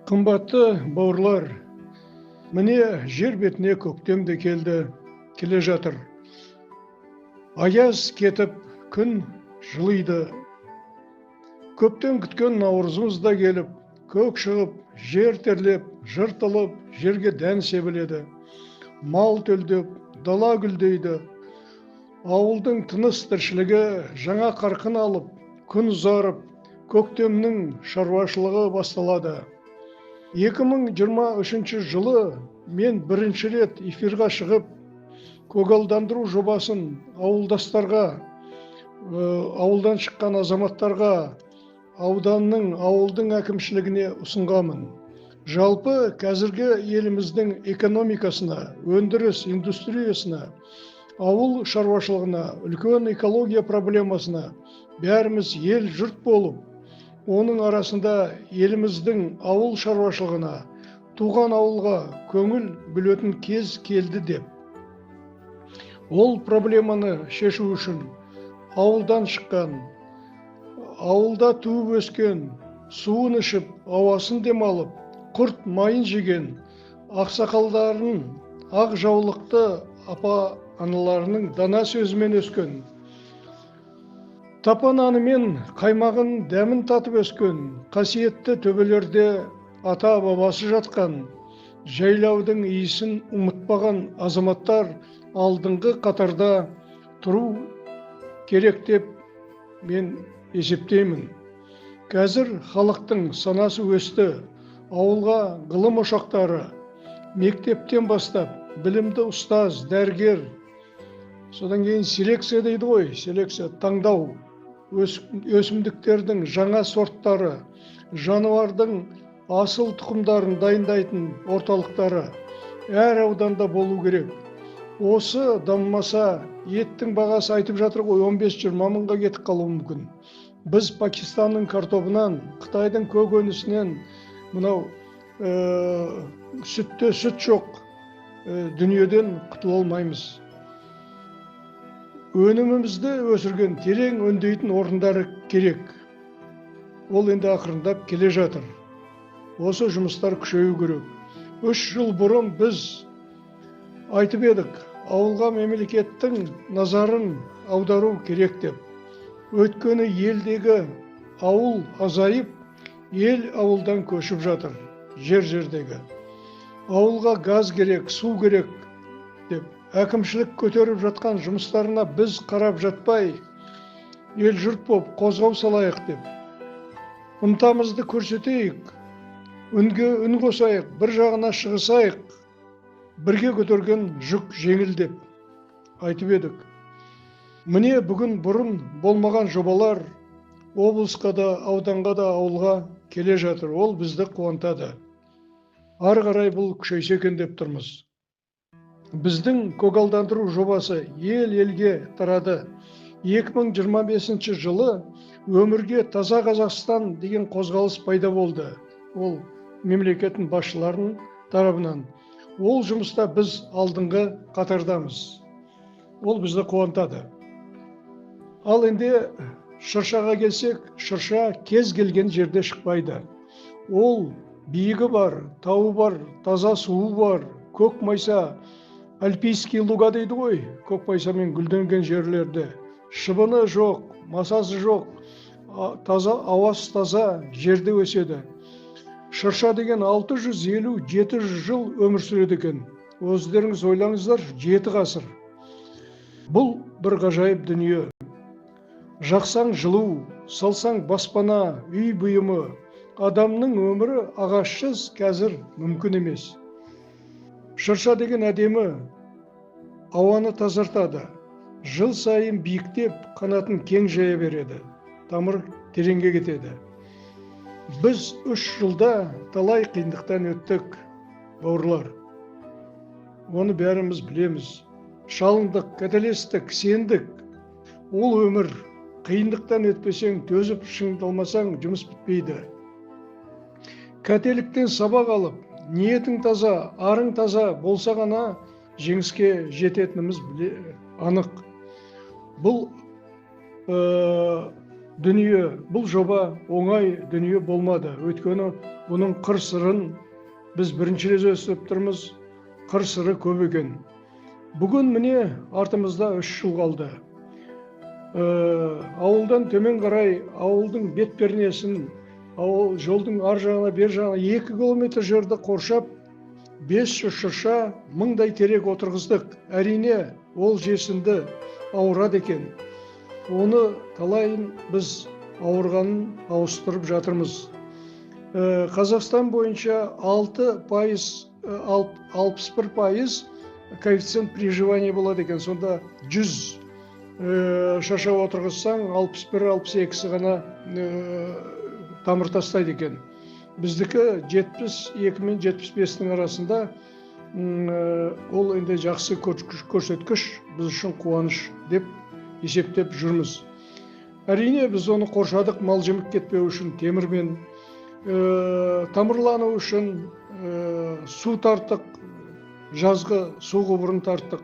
Қымбатты бауырлар, міне жер бетіне көктем де келе жатыр. Аяз кетіп, күн жылыйды. Көптен күткен наурызымыз да келіп, көк шығып, жер терлеп, жыртылып, жерге дән себіледі. Мал төлдеп, дала гүлдейді. Ауылдың тыныс тіршілігі жаңа қарқын алып, күн ұзарып, көктемнің шаруашылығы басталады. 2023 жылы мен бірінші рет эфирға шығып, көгалдандыру жобасын ауылдастарға, ауылдан шыққан азаматтарға, ауылдың әкімшілігіне ұсынғамын. Жалпы қазіргі еліміздің экономикасына, өндіріс индустриясына, ауыл шаруашылығына, үлкен экология проблемасына бәріміз ел жұрт болып, оның арасында еліміздің ауыл шаруашылығына, туған ауылға көңіл бөлетін кез келді деп. Ол проблеманы шешу үшін ауылдан шыққан, ауылда туып өскен, суын ішіп, ауасын демалып, құрт майын жеген ақсақалдарын, ақ жаулықты апа-аналарының дана сөзімен өскен, тапан нанымен қаймағын дәмін татып өскен, қасиетті төбелерде ата-бабасы жатқан, жайлаудың иісін ұмытпаған азаматтар алдыңғы қатарда тұру керек деп мен есептеймін. Қазір халықтың санасы өсті, ауылға ғылым ошақтары, мектептен бастап білімді ұстаз, дәрігер, содан кейін селекция дейді ғой, селекция, таңдау, өсімдіктердің жаңа сорттары, жануардың асыл тұқымдарын дайындайтын орталықтары әр ауданда болу керек. Осы дамымаса, еттің бағасы айтып жатыр ғой, 15-20 мыңға кетіп қалуы мүмкін. Біз Пакистанның картопынан, Қытайдың көкөнісінен, мынау сүтте сүт жоқ дүниеден құтыла алмаймыз. Өнімімізді өсірген терең өңдейтін орындары керек. Ол енді ақырындап келе жатыр. Осы жұмыстар күшею керек. 3 жыл бұрын біз айтып едік, ауылға мемлекеттің назарын аудару керек деп. Өйткені елдегі ауыл азайып, ел ауылдан көшіп жатыр, жер-жердегі. Ауылға газ керек, су керек деп. Әкімшілік көтеріп жатқан жұмыстарына біз қарап жатпай, ел жұрт боп қозғау салайық деп. Ынтамызды көрсетейік, үнге үн қосайық, бір жағына шығысайық, бірге көтерген жүк жеңіл деп айтып едік. Міне бүгін бұрын болмаған жобалар облысқа да, ауданға да, ауылға келе жатыр. Ол бізді қуантады. Ары қарай бұл күшейсе екен деп тұрмыз. Біздің көгалдандыру жобасы ел-елге тарады. 2025 жылы өмірге таза Қазақстан деген қозғалыс пайда болды. Ол мемлекеттің басшыларының тарапынан. Ол жұмыста біз алдыңғы қатардамыз. Ол бізді қуантады. Ал енді шыршаға келсек, шырша кез келген жерде шықпайды. Ол биігі бар, тауы бар, таза суы бар, көк майса, альпийский луга дейді ғой, көк майсамен гүлденген жерлерде. Шыбыны жоқ, масасы жоқ, таза, ауасы таза жерде өседі. Шырша деген 650-700 жыл өмір сүреді екен. Өздеріңіз ойлаңыздар, 7 ғасыр. Бұл бір ғажайып дүние. Жақсаң жылу, салсаң баспана, үй бұйымы, адамның өмірі ағашсыз қазір мүмкін емес. Шырша деген әдемі, ауаны тазартады. Жыл сайын биіктеп, қанатын кең жая береді. Тамыр тереңге кетеді. Біз 3 жылда талай қиындықтан өттік, бауырлар. Оны бәріміз білеміз. Шалындық, қателестік, сендік. Ол өмір. Қиындықтан өтпесең, төзіп шыңдалмасаң, жұмыс бітпейді. Қателіктен сабақ алып, ниетің таза, арың таза болса ғана жеңіске жететініміз анық. Бұл дүние, бұл жоба оңай дүние болмады. Өйткені бұның қыр-сырын біз бірінші рет естіп тұрмыз, қыр-сыры көп екен. Бүгін міне артымызда 3 жыл қалды. Ауылдан төмен қарай, ауылдың бет-пернесін, ауыл жолдың ар жағына, бер жағына 2 километр жерді қоршап, 500 шырша, 1000-дай терек отырғыздық. Әрине, ол жесінді ауырады екен. Оны талайын біз ауырғанын ауыстырып жатырмыз. Қазақстан бойынша 61% коэффициент приживания болады екен. Сонда 100 шаша отырғызсаң, 61-62 ғана тамыр тастайды екен. Біздікі 72 мен 75-дің арасында, ол енді жақсы көрсеткіш, біз үшін қуаныш деп есептеп жүрміз. Әрине, біз оны қоршадық, мал жеміп кетпеу үшін, темірмен, тамырлану үшін су тарттық, жазғы су құбырын тарттық.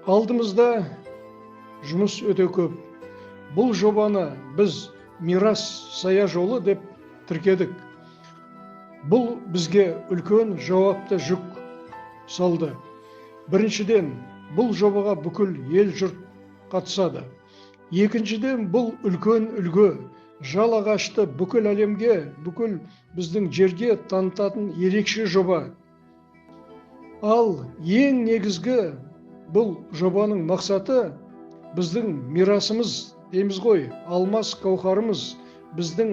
Алдымызда жұмыс өте көп. Бұл жобаны біз мирас сая жолы деп тіркедік. Бұл бізге үлкен жауапты жүк салды. Біріншіден, бұл жобаға бүкіл ел жұрт қатысады. Екіншіден, бұл үлкен үлгі, жал ағашты бүкіл әлемге, бүкіл біздің жерге танытатын ерекше жоба. Ал ең негізгі бұл жобаның мақсаты біздің мирасымыз дейміз ғой, алмас қауқарымыз, біздің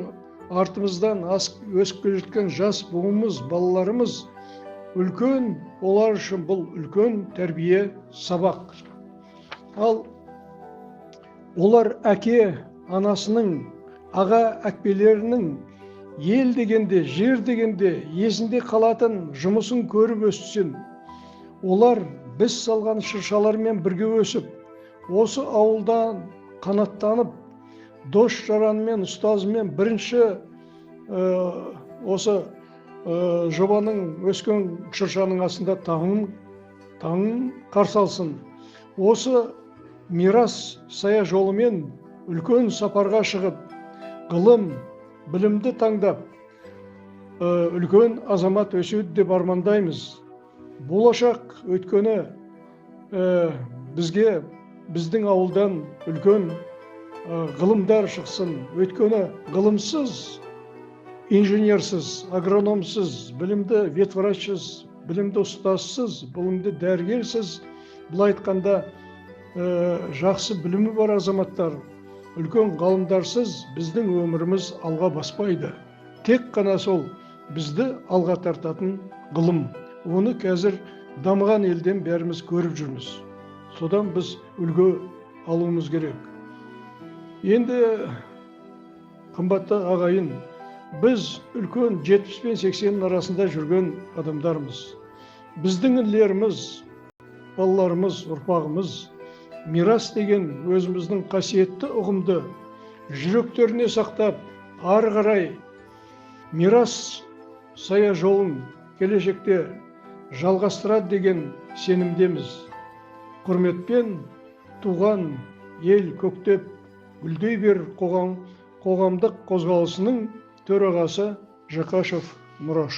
артымыздан өсіп келе жатқан жас буынымыз, балаларымыз үлкен, олар үшін бұл үлкен тәрбие, сабақ. Ал олар әке, анасының, аға әкпелерінің ел дегенде, жер дегенде есінде қалатын жұмысын көріп өссін. Олар біз салған шыршалармен бірге өсіп, осы ауылдан қанаттанып, дос жаранымен, ұстазымен бірінші осы жобаның өскен шыршаның астында таңын қарсы алсын. Осы мирас сая жолымен үлкен сапарға шығып, ғылым, білімді таңдап, үлкен азамат өсуді деп армандаймыз. Болашақ өткені бізге, біздің ауылдан үлкен ғылымдар шықсын. Өткені ғылымсыз, инженерсіз, агрономсыз, білімді ветврачсыз, білімді ұстазсыз, білімді дәрігерсіз, бұл айтқанда жақсы білімі бар азаматтар, үлкен ғалымдарсыз біздің өміріміз алға баспайды. Тек қана сол бізді алға тартатын ғылым. Оны қазір дамыған елден бәріміз көріп жүрміз. Содан біз үлгі алуымыз керек. Енді қымбатты ағайын, біз үлкен 70 пен 80 арасында жүрген адамдармыз. Біздің інілеріміз, балаларымыз, ұрпағымыз мирас деген өзіміздің қасиетті ұғымды жүректеріне сақтап, ары қарай мирас сая жолын келешекте жалғастырады деген сенімдеміз. Құрметпен туған ел көктеп гүлдей бер қоғамдық қозғалысының төрағасы Жақашев Мұраш.